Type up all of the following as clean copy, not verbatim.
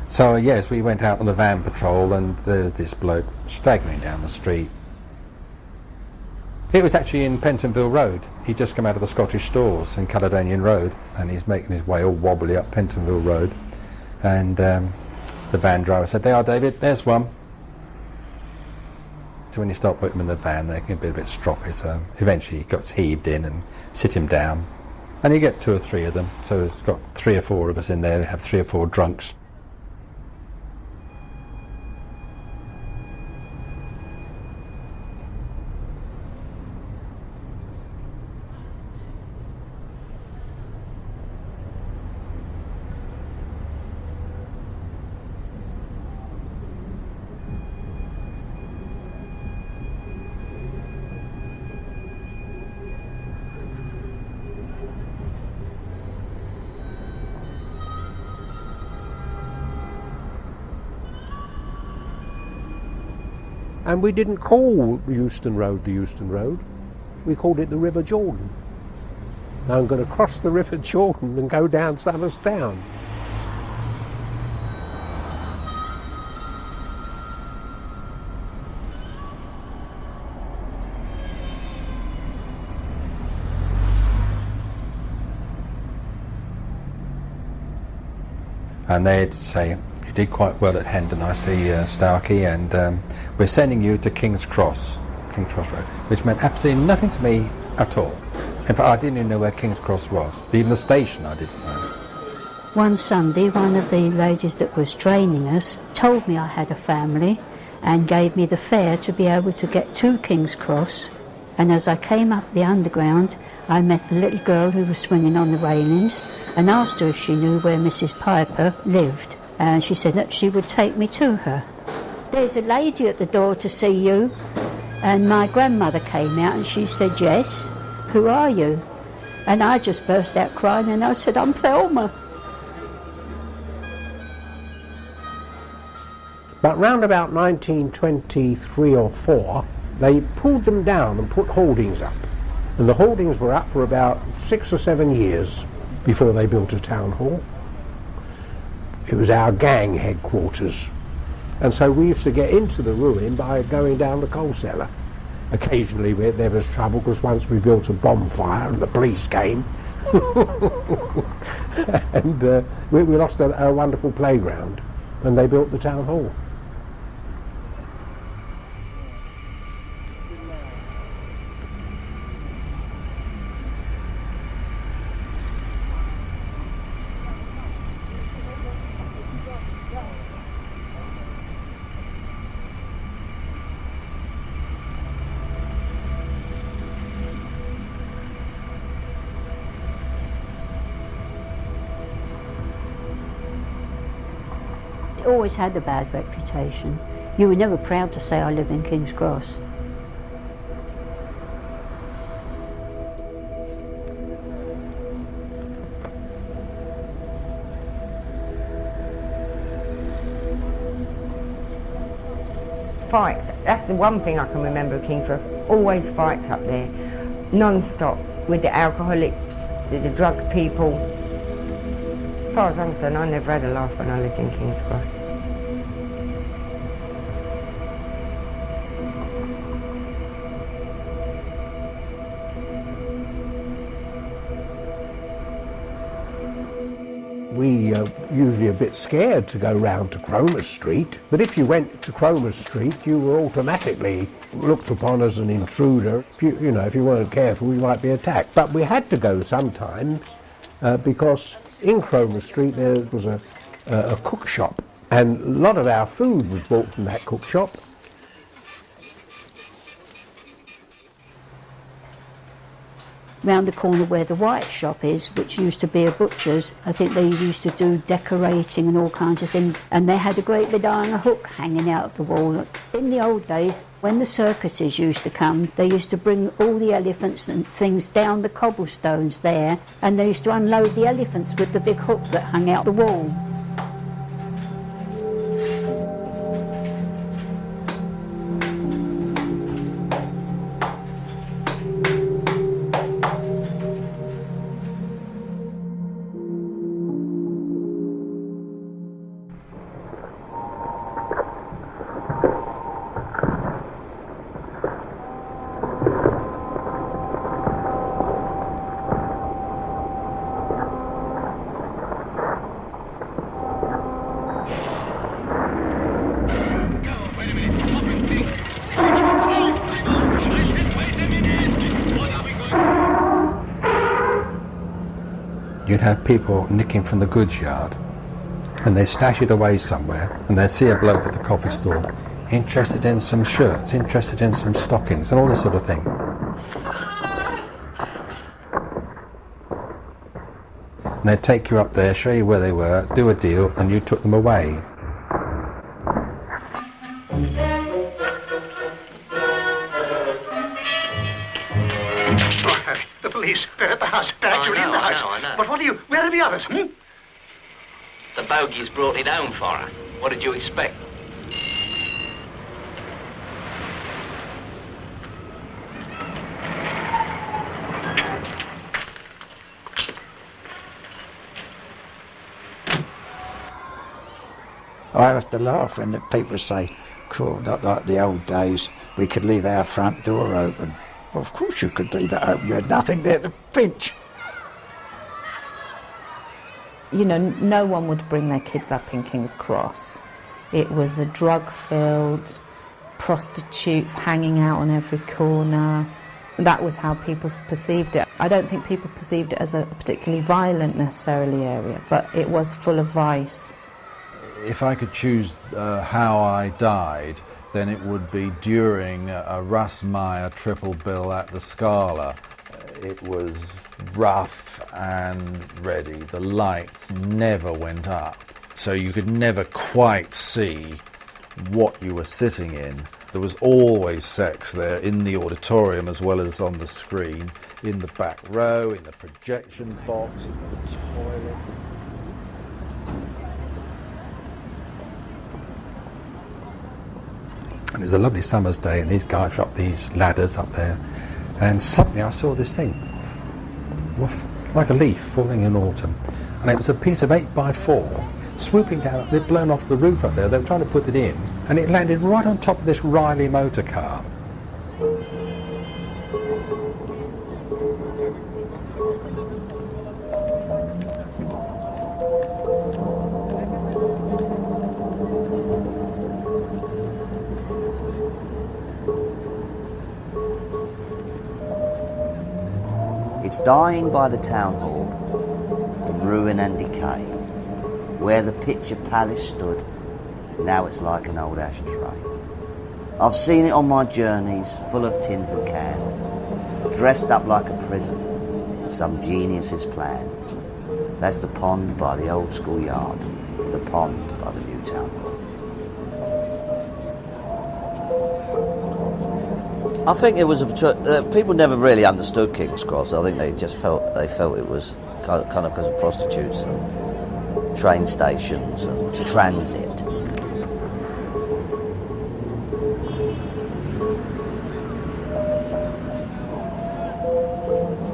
So yes, we went out on the van patrol, and there was this bloke staggering down the street. It was actually in Pentonville Road. He'd just come out of the Scottish Stores in Caledonian Road, and he's making his way all wobbly up Pentonville Road. And the van driver said, "There you are, David, there's one." So when you start putting them in the van, they can be a bit stroppy, so eventually he got heaved in and sit him down. And you get 2 or 3 of them, so it's got 3 or 4 of us in there, we have 3 or 4 drunks. And we didn't call Euston Road the Euston Road, we called it the River Jordan. Now I'm going to cross the River Jordan and go down Somers Town. And they'd say, "You did quite well at Hendon, I see, Starkey, and we're sending you to King's Cross Road," which meant absolutely nothing to me at all. In fact, I didn't even know where King's Cross was. Even the station I didn't know. One Sunday, one of the ladies that was training us told me I had a family and gave me the fare to be able to get to King's Cross. And as I came up the underground, I met a little girl who was swinging on the railings and asked her if she knew where Mrs. Piper lived. And she said that she would take me to her. "There's a lady at the door to see you." And my grandmother came out and she said, "Yes, who are you?" And I just burst out crying and I said, "I'm Thelma." But round about 1923 or 4, they pulled them down and put holdings up. And the holdings were up for about 6 or 7 years before they built a town hall. It was our gang headquarters. And so we used to get into the ruin by going down the coal cellar. Occasionally there was trouble because once we built a bonfire and the police came. And we lost a wonderful playground when they built the town hall. It always had a bad reputation. You were never proud to say I live in King's Cross. Fights, that's the one thing I can remember of King's Cross, always fights up there, non-stop, with the alcoholics, the drug people. As far as I'm concerned, I never had a laugh when I lived in King's Cross. We usually a bit scared to go round to Cromer Street, but if you went to Cromer Street, you were automatically looked upon as an intruder. If you weren't careful, you might be attacked. But we had to go sometimes because in Cromer Street there was a cook shop, and a lot of our food was bought from that cook shop. Round the corner where the White Shop is, which used to be a butcher's, I think they used to do decorating and all kinds of things, and they had a great big iron hook hanging out of the wall. In the old days, when the circuses used to come, they used to bring all the elephants and things down the cobblestones there, and they used to unload the elephants with the big hook that hung out the wall. you'd have people nicking from the goods yard, and they'd stash it away somewhere, and they'd see a bloke at the coffee stall interested in some shirts, interested in some stockings, and all this sort of thing. And they'd take you up there, show you where they were, do a deal, and you took them away. The police, they're at the house. They're actually in the house. I know. But what are you? Where are the others? The bogies brought it home for her. What did you expect? I have to laugh when the people say, cool, not like the old days, we could leave our front door open. Well, of course you could leave it open, you had nothing there to pinch. You know, no one would bring their kids up in King's Cross. It was a drug-filled, prostitutes hanging out on every corner. That was how people perceived it. I don't think people perceived it as a particularly violent necessarily area, but it was full of vice. If I could choose how I died, then it would be during a Russ Meyer triple bill at the Scala. It was rough and ready. The lights never went up, so you could never quite see what you were sitting in. There was always sex there in the auditorium as well as on the screen, in the back row, in the projection box, in the toilet. And it was a lovely summer's day, and these guys were up these ladders up there, and suddenly I saw this thing, woof, like a leaf falling in autumn, and it was a piece of 8x4 swooping down. They'd blown off the roof up there. They were trying to put it in, and it landed right on top of this Riley motor car. It's dying by the town hall, in ruin and decay, where the picture palace stood. Now it's like an old ashtray. I've seen it on my journeys, full of tins and cans, dressed up like a prison, some genius's plan. That's the pond by the old school yard, the pond by the new town hall. I think it was people never really understood King's Cross. I think they just felt it was kind of because of prostitutes and train stations and transit.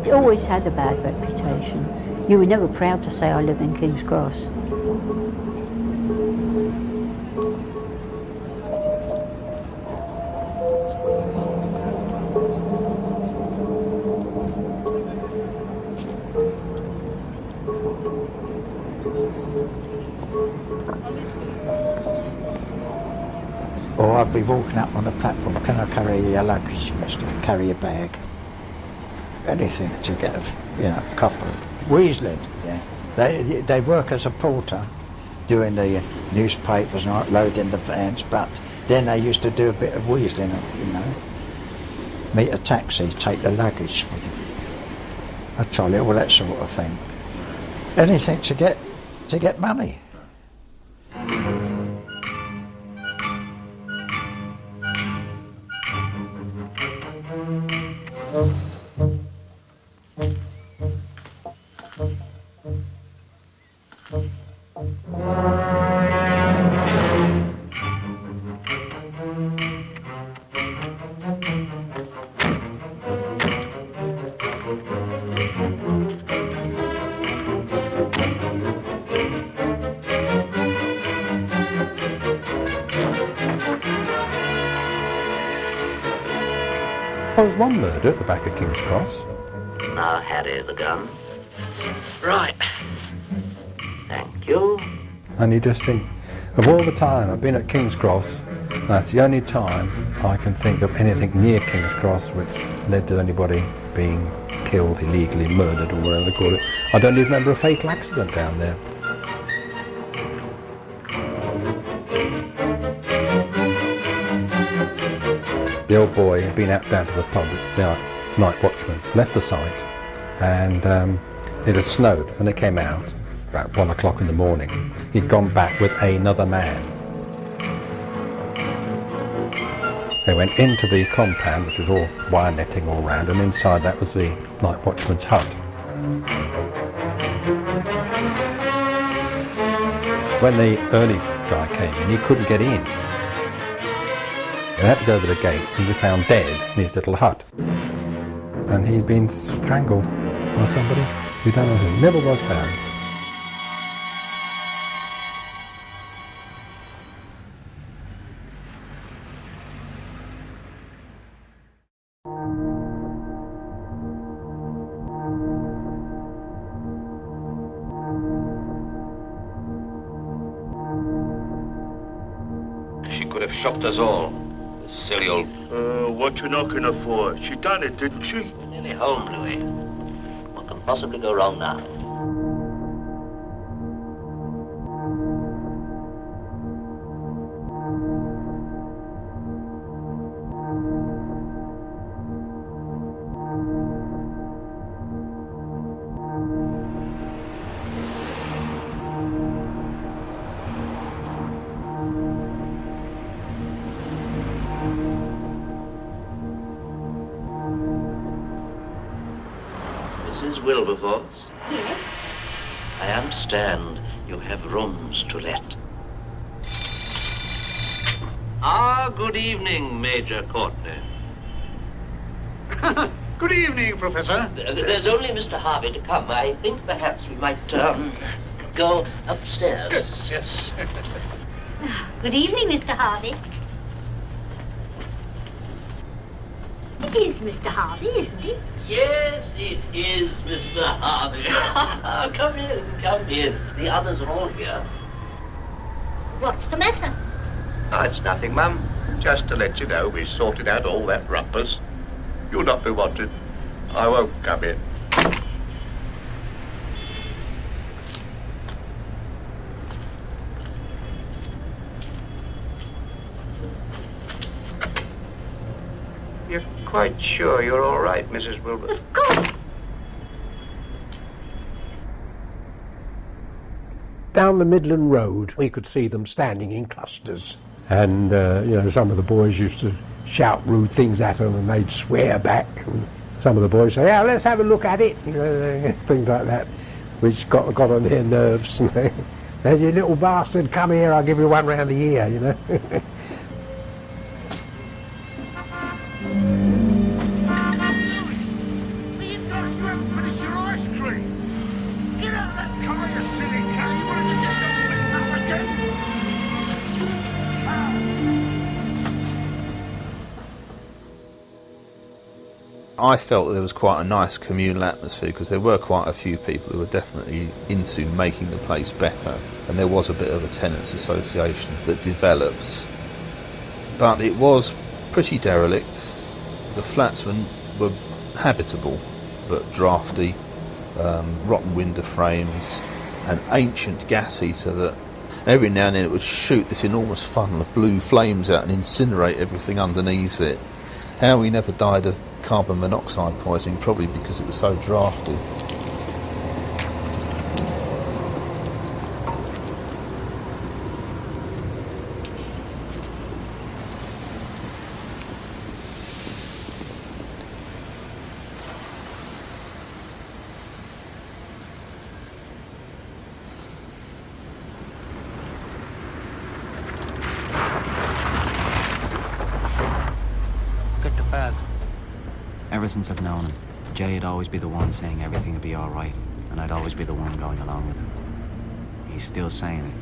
It always had a bad reputation. You were never proud to say I live in King's Cross. Or I'd be walking up on the platform, can I carry your luggage, mister? Carry your bag? Anything to get a couple. Weaseling, yeah. They work as a porter, doing the newspapers and loading the vans, but then they used to do a bit of weaseling, meet a taxi, take the luggage for them, a trolley, all that sort of thing. Anything to get money. There was one murder at the back of King's Cross. Now, Harry the gun. Right. Thank you. And you just think, of all the time I've been at King's Cross, that's the only time I can think of anything near King's Cross which led to anybody being killed. killed, illegally murdered, or whatever they call it. I don't even remember a fatal accident down there. The old boy had been out down to the pub, the night watchman, left the site, and it had snowed when they came out, about 1 o'clock in the morning. He'd gone back with another man. They went into the compound, which was all wire netting all round, and inside that was the night watchman's hut. When the early guy came in, he couldn't get in. They had to go over the gate. He was found dead in his little hut. And he'd been strangled by somebody. We don't know who. Never was found. She could have shocked us all. The silly old... What you knocking her for? She done it, didn't she? We're nearly home, Louis. What can possibly go wrong now? Mrs. Wilberforce? Yes? I understand you have rooms to let. Good evening, Major Courtney. Good evening, Professor. There's only Mr. Harvey to come. I think perhaps we might, go upstairs. Yes. Good evening, Mr. Harvey. It is Mr. Harvey, isn't it? Yes, it is Mr. Harvey. Come in, come in. The others are all here. What's the matter? Oh, it's nothing, Mum. Just to let you know, we sorted out all that rumpus. You'll not be wanted. I won't come in. You're quite sure you're all right, Mrs. Wilbur? Of course. Down the Midland Road, we could see them standing in clusters. And, some of the boys used to shout rude things at them and they'd swear back. And some of the boys say, let's have a look at it. Things like that, which got on their nerves. And you little bastard, come here, I'll give you one round the ear, I felt there was quite a nice communal atmosphere because there were quite a few people who were definitely into making the place better, and there was a bit of a tenants association that developed. But it was pretty derelict. The flats were habitable but drafty, rotten window frames, an ancient gas heater that every now and then it would shoot this enormous funnel of blue flames out and incinerate everything underneath it. How we never died of carbon monoxide poisoning, probably because it was so drafty. Get to bed. Ever since I've known him, Jay'd always be the one saying everything would be all right, and I'd always be the one going along with him. He's still saying it,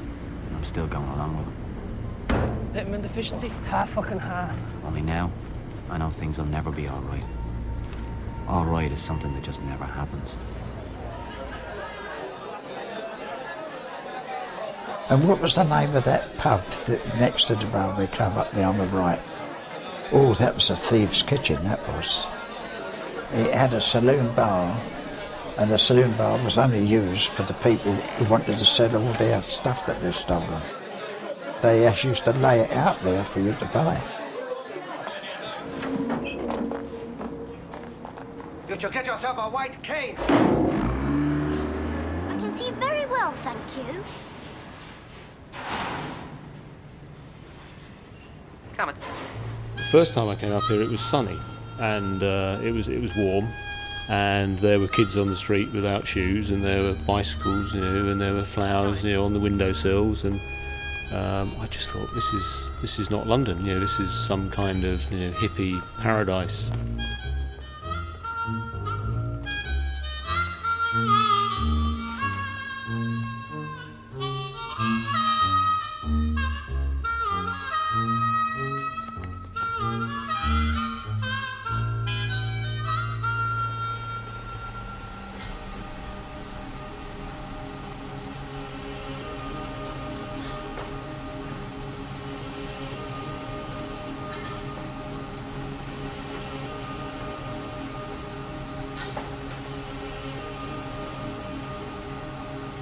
and I'm still going along with him. Vitamin deficiency? Fucking hard. Only now, I know things will never be all right. All right is something that just never happens. And what was the name of that pub next to the Railway Club up there on the right? Oh, that was a Thieves' Kitchen, that was. It had a saloon bar, and the saloon bar was only used for the people who wanted to sell all their stuff that they'd stolen. They actually used to lay it out there for you to buy. You should get yourself a white cane. I can see very well, thank you. Come on. The first time I came up here, it was sunny, and it was warm, and there were kids on the street without shoes, and there were bicycles, and there were flowers, on the windowsills, and I just thought, this is not London. This is some kind of hippie paradise.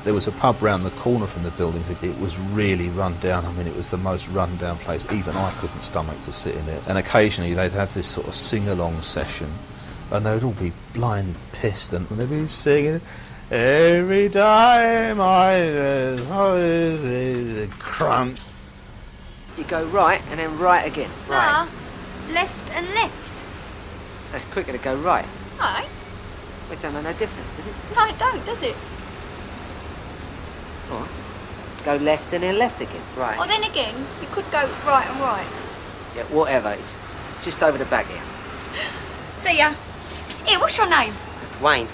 There was a pub round the corner from the building. It was really run down. I mean, it was the most run down place. Even I couldn't stomach to sit in it. And occasionally they'd have this sort of sing-along session, and they would all be blind pissed, and they'd be singing, "Every time I crunch." You go right and then right again. Right. Left and left. That's quicker to go right. No. It don't make no difference, does it? No, it don't, does it? All right. Go left and then left again. Right. Or then again, you could go right and right. Yeah, whatever. It's just over the back here. See ya. Here, what's your name? Wayne.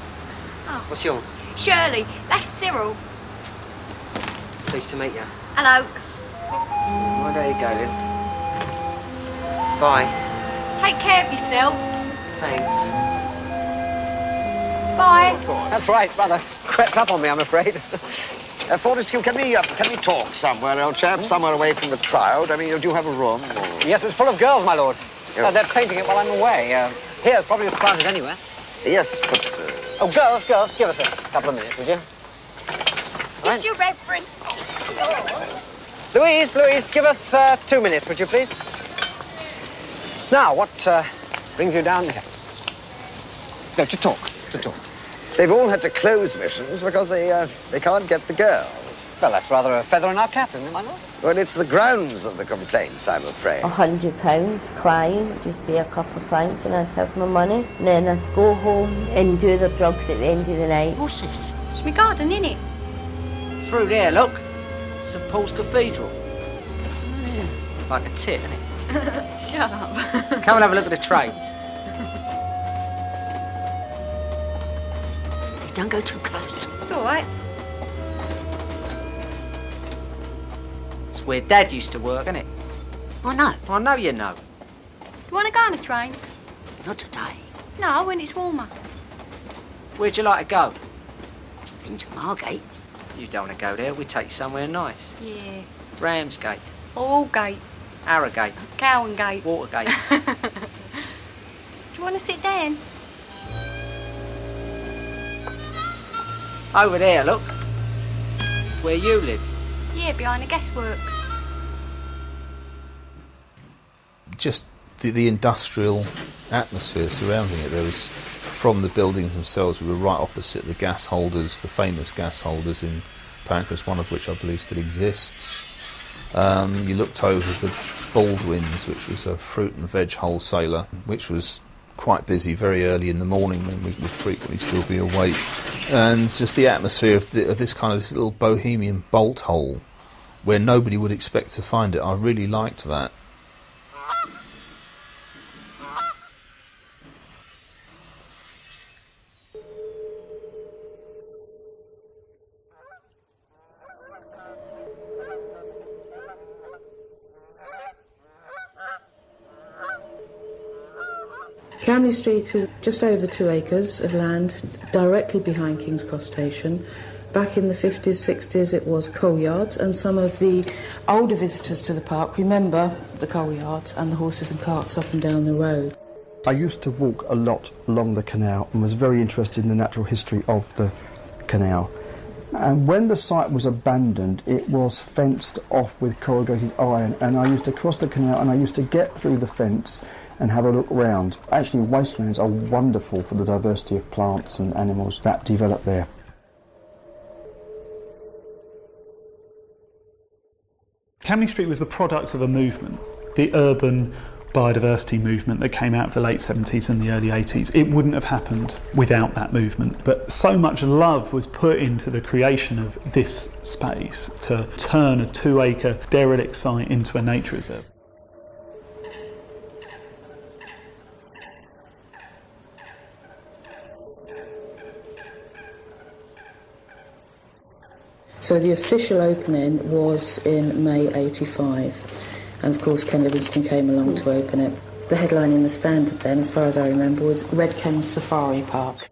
Oh. What's yours? Shirley. That's Cyril. Pleased to meet you. Hello. Well, there you go then. Bye. Take care of yourself. Thanks. Bye. That's right, brother. Crept up on me, I'm afraid. Fortescue, can we talk somewhere, old chap? Somewhere away from the crowd? I mean, do you have a room? Or... Yes, it's full of girls, my lord. Yeah. They're painting it while I'm away. Here's probably as quiet as anywhere. Yes, but... Oh, girls, give us a couple of minutes, would you? Yes, your reverence. Louise, give us 2 minutes, would you, please? Now, what brings you down here? No, to talk. They've all had to close missions because they can't get the girls. Well, that's rather a feather in our cap, isn't it, my lord? Well, it's the grounds of the complaints, I'm afraid. £100 client, just do a couple of clients and I'd have my money. And then I'd go home and do the drugs at the end of the night. What's this? It's my garden, innit? Through there, look. St Paul's Cathedral. Yeah. Like a tit, isn't it? Shut up. Come and have a look at the trains. Don't go too close. It's all right. It's where Dad used to work, isn't it? I know. I know you know. You want to go on a train? Not today. No, when it's warmer. Where'd you like to go? Into Margate. You don't want to go there. We take you somewhere nice. Yeah. Ramsgate. Allgate. Harrogate. Cowangate. Watergate. Do you want to sit down? Over there, look. Where you live. Yeah, behind the gasworks. Just the industrial atmosphere surrounding it. There was, from the buildings themselves, we were right opposite the gas holders, the famous gas holders in Pancras, one of which I believe still exists. You looked over the Baldwin's, which was a fruit and veg wholesaler, which was quite busy very early in the morning when we would frequently still be awake. And just the atmosphere of this kind of little bohemian bolt hole where nobody would expect to find it. I really liked that. Camley Street is just over 2 acres of land directly behind King's Cross Station. Back in the 50s, 60s it was coal yards, and some of the older visitors to the park remember the coal yards and the horses and carts up and down the road. I used to walk a lot along the canal and was very interested in the natural history of the canal. And when the site was abandoned, it was fenced off with corrugated iron, and I used to cross the canal and I used to get through the fence and have a look round. Actually, wastelands are wonderful for the diversity of plants and animals that develop there. Camley Street was the product of a movement, the urban biodiversity movement that came out of the late 70s and the early 80s. It wouldn't have happened without that movement. But so much love was put into the creation of this space to turn a 2-acre derelict site into a nature reserve. So the official opening was in May '85, and of course Ken Livingstone came along to open it. The headline in the Standard then, as far as I remember, was Red Ken Safari Park.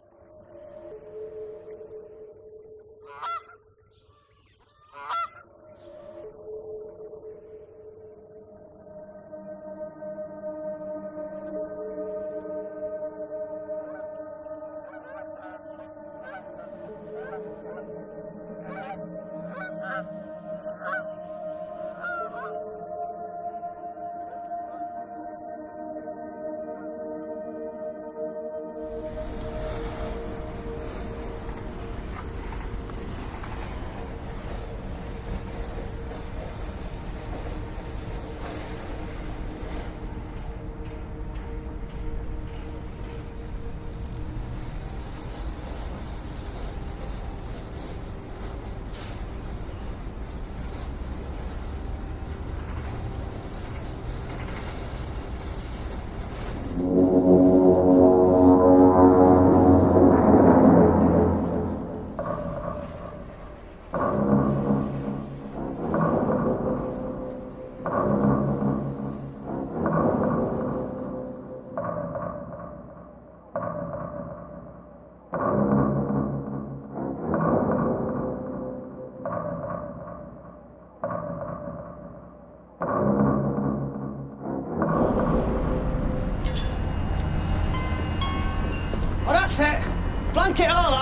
That's it. Blank it all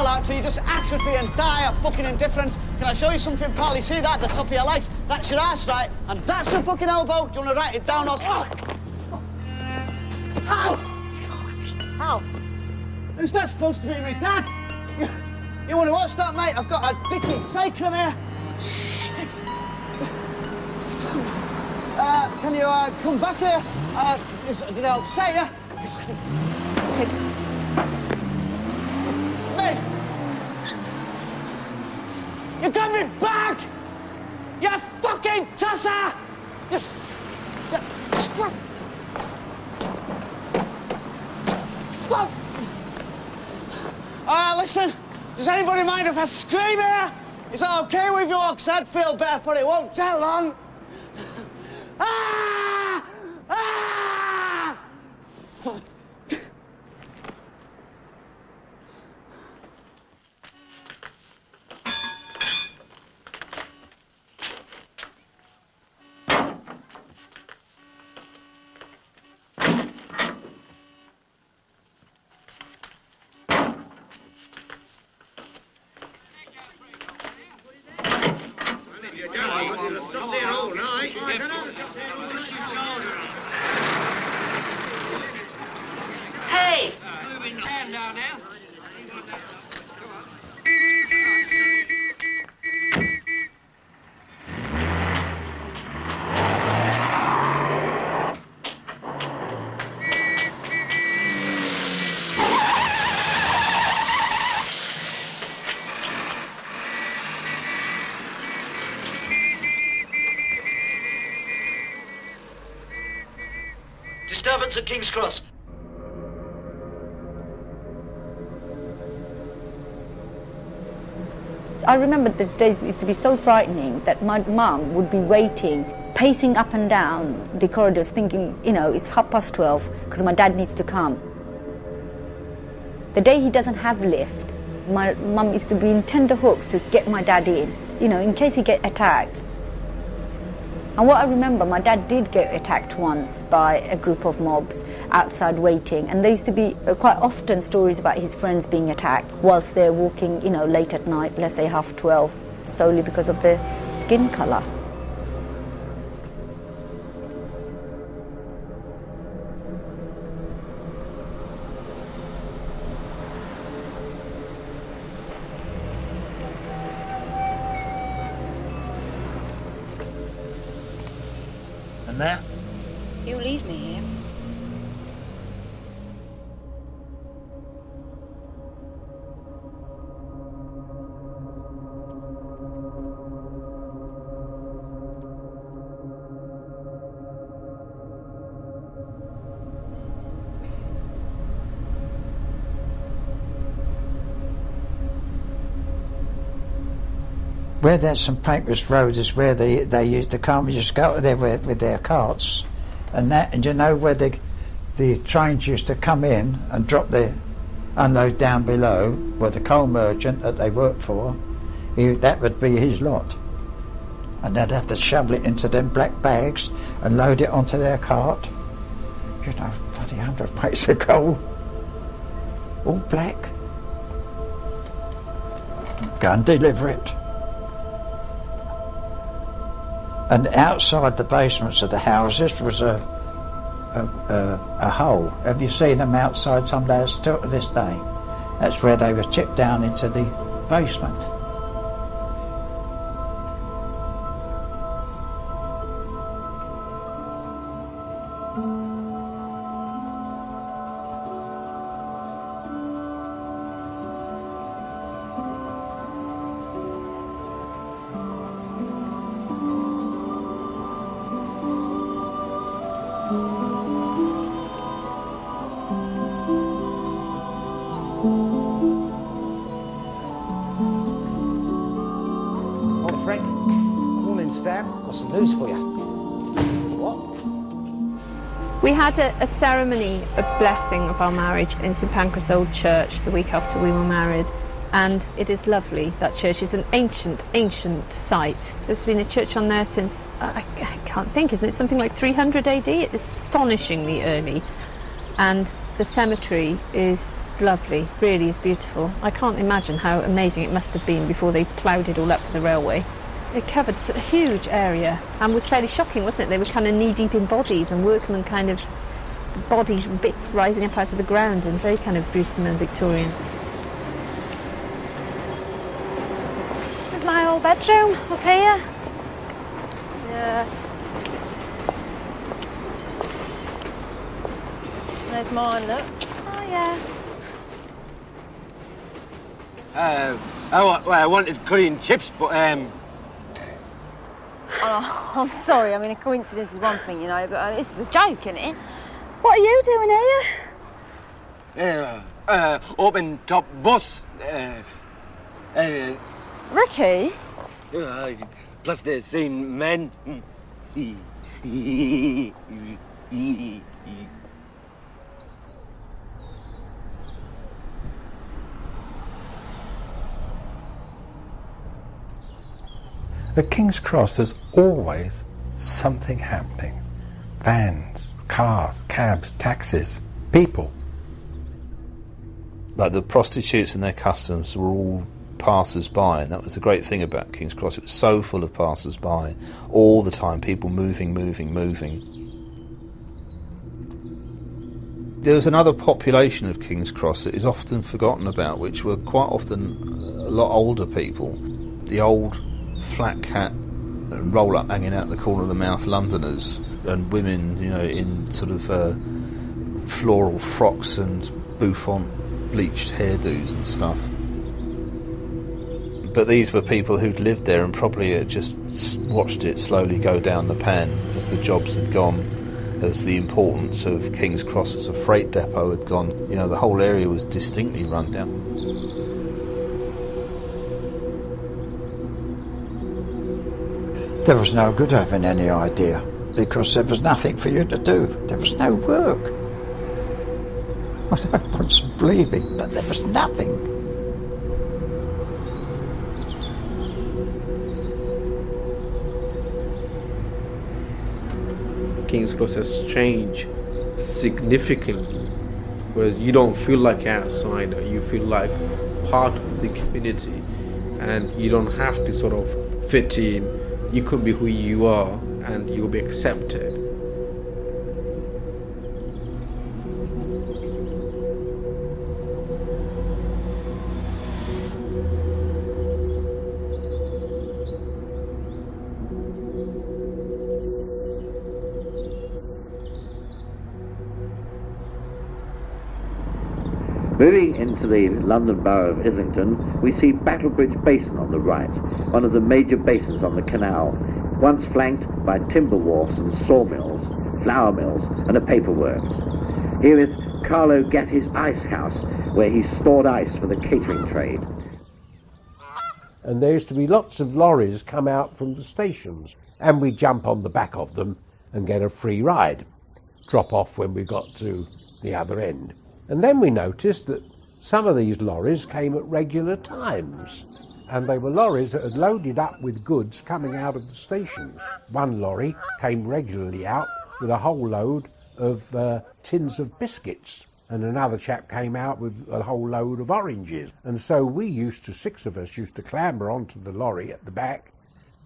out till you just atrophy and die of fucking indifference. Can I show you something, pal? You see that at the top of your legs? That's your arse, right? And that's your fucking elbow. Do you want to write it down or... Oh. Ow! Ow! Who's that supposed to be, me dad? You want to watch that, mate? I've got a dicky cyclone here. Shit. Can you come back here? Did I say ya? Hey! You got me back! You fucking tosser! You fuck! Listen, does anybody mind if I scream here? Is that okay with you? Because I'd feel better, but it won't take long. Ah! Ah! Fuck. Hey! Disturbance at King's Cross. I remember those days used to be so frightening that my mum would be waiting, pacing up and down the corridors thinking, you know, it's 12:30 because my dad needs to come. The day he doesn't have a lift, my mum used to be in tender hooks to get my dad in, you know, in case he get attacked. And what I remember, my dad did get attacked once by a group of mobs outside waiting, and there used to be quite often stories about his friends being attacked whilst they're walking, you know, late at night, let's say 12:30, solely because of the skin colour. And that? You leave me here. Where there's some Pancras Road is where they used the car, just go there with their carts, and you know where the trains used to come in and unload down below, where the coal merchant that they worked for, that would be his lot, and they'd have to shovel it into them black bags and load it onto their cart. You know, bloody 100 plates of coal, all black. Go and deliver it. And outside the basements of the houses was a hole. Have you seen them outside some days still to this day? That's where they were chipped down into the basement. Morning, Frank. Morning, Stan. Got some news for you. What? We had a ceremony of blessing of our marriage in St Pancras Old Church the week after we were married, and it is lovely. That church is an ancient site. There's been a church on there since, I can't think, isn't it something like 300 AD? It is astonishingly early, and the cemetery is lovely, really is beautiful. I can't imagine how amazing it must have been before they ploughed it all up for the railway. It covered a huge area and was fairly shocking, wasn't it? They were kind of knee-deep in bodies, and workmen kind of bodies, bits rising up out of the ground, and very kind of gruesome and Victorian. This is my old bedroom up here. Yeah. There's mine, look. Oh, yeah. I wanted curry and chips, but Oh, I'm sorry. I mean, a coincidence is one thing, you know, but this is a joke, isn't it? What are you doing here? open top bus. Ricky? Plus they're seeing men. At King's Cross, there's always something happening. Vans, cars, cabs, taxis, people. Like the prostitutes and their customs were all passers-by, and that was the great thing about King's Cross. It was so full of passers-by all the time, people moving. There was another population of King's Cross that is often forgotten about, which were quite often a lot older people. The old flat cap and roll up hanging out the corner of the mouth Londoners, and women, you know, in sort of floral frocks and bouffant bleached hairdos and stuff. But these were people who'd lived there and probably had just watched it slowly go down the pan as the jobs had gone, as the importance of King's Cross as a freight depot had gone. You know, the whole area was distinctly run down. There was no good having any idea, because there was nothing for you to do. There was no work. I don't want to believe it, but there was nothing. King's Cross has changed significantly, whereas you don't feel like an outsider, you feel like part of the community, and you don't have to sort of fit in. You could be who you are and you'll be accepted. Moving into the London Borough of Islington, we see Battlebridge Basin on the right, one of the major basins on the canal, once flanked by timber wharfs and sawmills, flour mills and a paperworks. Here is Carlo Gatti's ice house, where he stored ice for the catering trade. And there used to be lots of lorries come out from the stations, and we'd jump on the back of them and get a free ride, drop off when we got to the other end. And then we noticed that some of these lorries came at regular times, and they were lorries that had loaded up with goods coming out of the stations. One lorry came regularly out with a whole load of tins of biscuits, and another chap came out with a whole load of oranges. And so we used to, 6 of us, used to clamber onto the lorry at the back,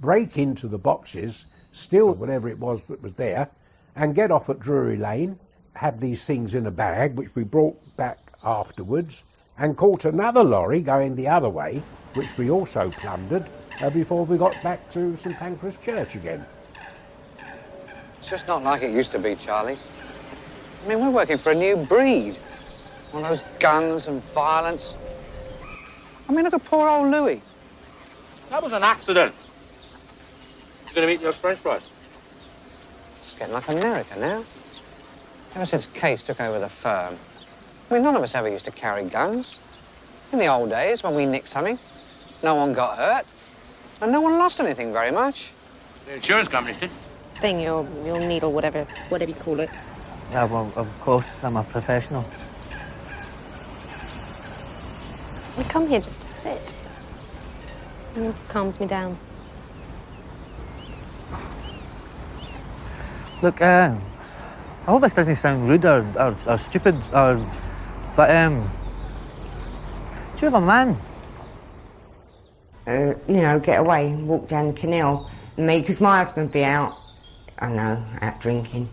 break into the boxes, steal whatever it was that was there, and get off at Drury Lane, had these things in a bag, which we brought back afterwards, and caught another lorry going the other way, which we also plundered before we got back to St Pancras Church again. It's just not like it used to be, Charlie. I mean, we're working for a new breed. All those guns and violence. I mean, look at poor old Louis. That was an accident. You're going to eat those French fries? It's getting like America now. Ever since Case took over the firm. I mean, none of us ever used to carry guns. In the old days, when we nicked something, no one got hurt, and no one lost anything very much. The insurance companies did. Thing, your needle, whatever you call it. Yeah, well, of course, I'm a professional. I come here just to sit. It calms me down. Look, I hope this doesn't sound rude or stupid, but do you have a man? Get away, walk down the canal. Me, because my husband would be out drinking.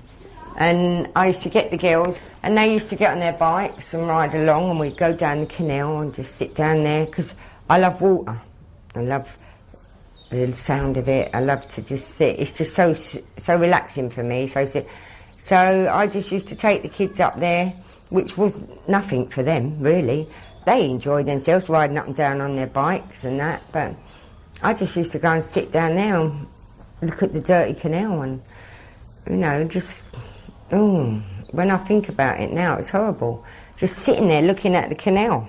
And I used to get the girls, and they used to get on their bikes and ride along, and we'd go down the canal and just sit down there, because I love water. I love the sound of it. I love to just sit. It's just so relaxing for me. So I just used to take the kids up there, which was nothing for them, really. They enjoyed themselves riding up and down on their bikes and that, but I just used to go and sit down there and look at the dirty canal and, when I think about it now, it's horrible. Just sitting there looking at the canal.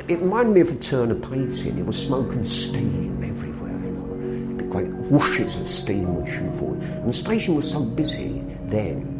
It reminded me of a Turner painting. It was smoke and steam everywhere, Big great whooshes of steam would shoot forward. And the station was so busy then